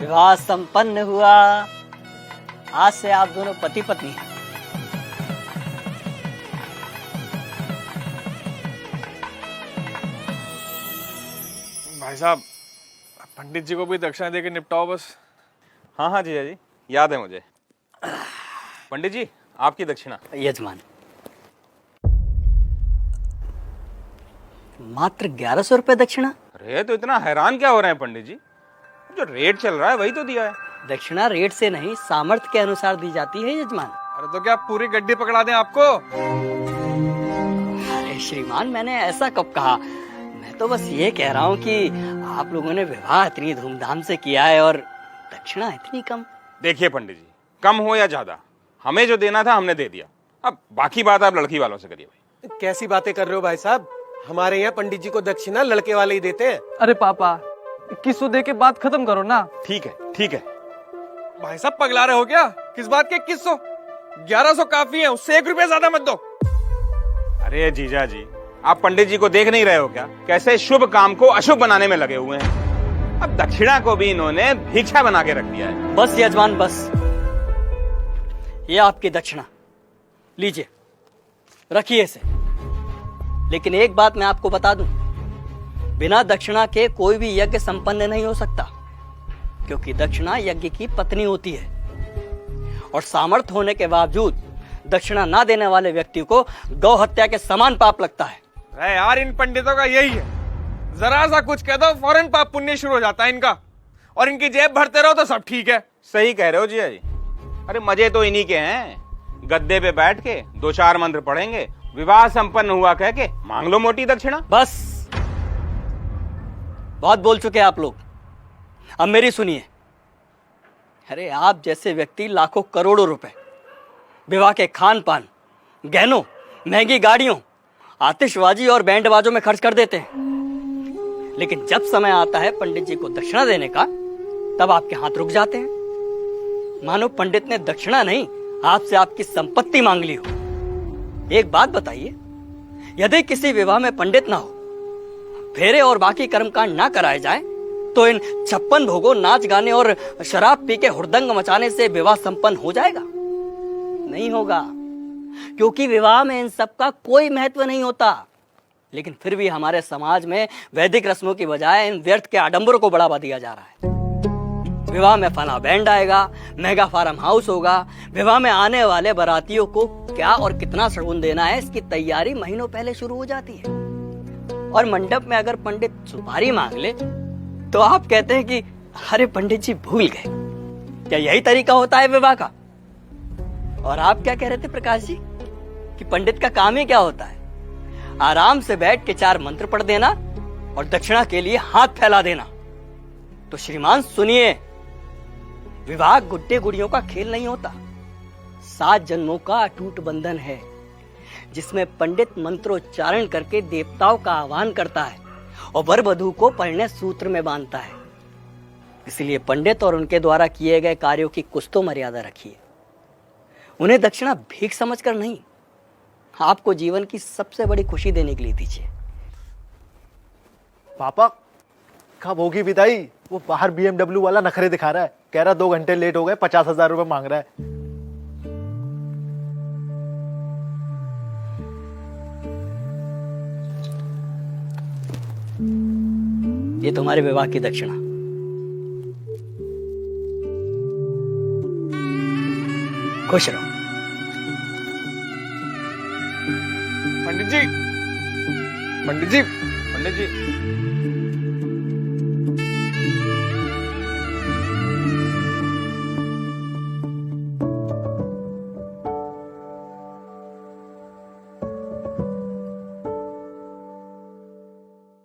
विवाह संपन्न हुआ। आज से आप दोनों पति पत्नी हैं। भाई साहब, पंडित जी को भी दक्षिणा देके निपटाओ बस। हाँ हाँ जीजा जी, याद है मुझे। पंडित जी, आपकी दक्षिणा। यजमान, मात्र 1100 रुपए दक्षिणा। अरे तो इतना हैरान क्या हो रहे हैं पंडित जी? जो रेट चल रहा है वही तो दिया है। दक्षिणा रेट से नहीं, सामर्थ्य के अनुसार दी जाती है यजमान। अरे तो क्या पूरी गड्डी पकड़ा दें आपको? अरे श्रीमान, मैंने ऐसा कब कहा? मैं तो बस ये कह रहा हूँ कि आप लोगों ने विवाह इतनी धूमधाम से किया है और दक्षिणा इतनी कम। देखिए पंडित जी, कम हो या ज्यादा, हमें जो देना था हमने दे दिया। अब बाकी बात आप लड़की वालों से करिए भाई। कैसी बातें कर रहे हो भाई साहब? हमारे यहाँ पंडित जी को दक्षिणा लड़के वाले ही देते हैं। अरे पापा, 2100 दे के बात खत्म करो ना। ठीक है ठीक है। भाई साहब पगला रहे हो क्या? किस बात के 2100? 1100 काफी है, उससे 1 रुपया ज्यादा मत दो। अरे जीजा जी, आप पंडित जी को देख नहीं रहे हो क्या? कैसे शुभ काम को अशुभ बनाने में लगे हुए हैं। अब दक्षिणा को भी इन्होंने भिक्षा बना के रख दिया है। बस यजमान बस, ये आपकी दक्षिणा लीजिए, रखिए इसे। लेकिन एक बात मैं आपको बता दूं, बिना दक्षिणा के कोई भी यज्ञ संपन्न नहीं हो सकता, क्योंकि दक्षिणा यज्ञ की पत्नी होती है और सामर्थ्य होने के बावजूद दक्षिणा ना देने वाले व्यक्ति को गौ हत्या के समान पाप लगता है। अरे यार, इन पंडितों का यही है, जरा सा कुछ कह दो फौरन पाप पुण्य शुरू हो जाता है इनका, और इनकी जेब भरते रहो तो सब ठीक है। सही कह रहे हो जीजा जी। अरे मजे तो इन्हीं के हैं। गद्दे पे बैठ के 2-4 मंत्र पढ़ेंगे, विवाह संपन्न हुआ कह के मांग लो मोटी दक्षिणा। बस, बहुत बोल चुके आप लोग, अब मेरी सुनिए। अरे आप जैसे व्यक्ति लाखों करोड़ों रुपए विवाह के खान पान, गहनों, महंगी गाड़ियों, आतिशबाजी और बैंड बाजों में खर्च कर देते हैं, लेकिन जब समय आता है पंडित जी को दक्षिणा देने का, तब आपके हाथ रुक जाते हैं, मानो पंडित ने दक्षिणा नहीं आपसे आपकी संपत्ति मांग ली हो। एक बात बताइए, यदि किसी विवाह में पंडित ना हो, फेरे और बाकी कर्मकांड ना कराए जाए, तो इन 56 भोगों, नाच गाने और शराब पी के हुड़दंग मचाने से विवाह संपन्न हो जाएगा? नहीं होगा, क्योंकि विवाह में इन सब का कोई महत्व नहीं होता। लेकिन फिर भी हमारे समाज में वैदिक रस्मों की बजाय इन व्यर्थ के आडंबरों को बढ़ावा दिया जा रहा है। विवाह में फला बैंड आएगा, मेगा फार्म हाउस होगा, विवाह में आने वाले बारातियों को क्या और कितना शगुन देना है, इसकी तैयारी महीनों पहले शुरू हो जाती है। और मंडप में अगर पंडित सुपारी मांग ले तो आप कहते हैं कि अरे पंडित जी भूल गए। क्या यही तरीका होता है विवाह का? और आप क्या कह रहे थे प्रकाश जी कि पंडित का काम ही क्या होता है? आराम से बैठ के 4 मंत्र पढ़ देना और दक्षिणा के लिए हाथ फैला देना। तो श्रीमान सुनिए, विवाह गुड्डे गुड़ियों का खेल नहीं होता, 7 जन्मों का अटूट बंधन है, जिसमें पंडित मंत्रोच्चारण करके देवताओं का आह्वान करता है और वर वधू को परिणय सूत्र में बांधता है। इसलिए पंडित और उनके द्वारा किए गए कार्यों की कुछ तो मर्यादा रखिए। उन्हें दक्षिणा भीख समझकर नहीं, आपको जीवन की सबसे बड़ी खुशी देने के लिए दीजिए। पापा, कब होगी विदाई? वो बाहर BMW वाला नखरे दिखा रहा है, कह रहा 2 घंटे लेट हो गए, 50,000 रुपए मांग रहा है। ये तुम्हारे विवाह की दक्षिणा। खुश रहो। पंडित जी, पंडित जी, पंडित जी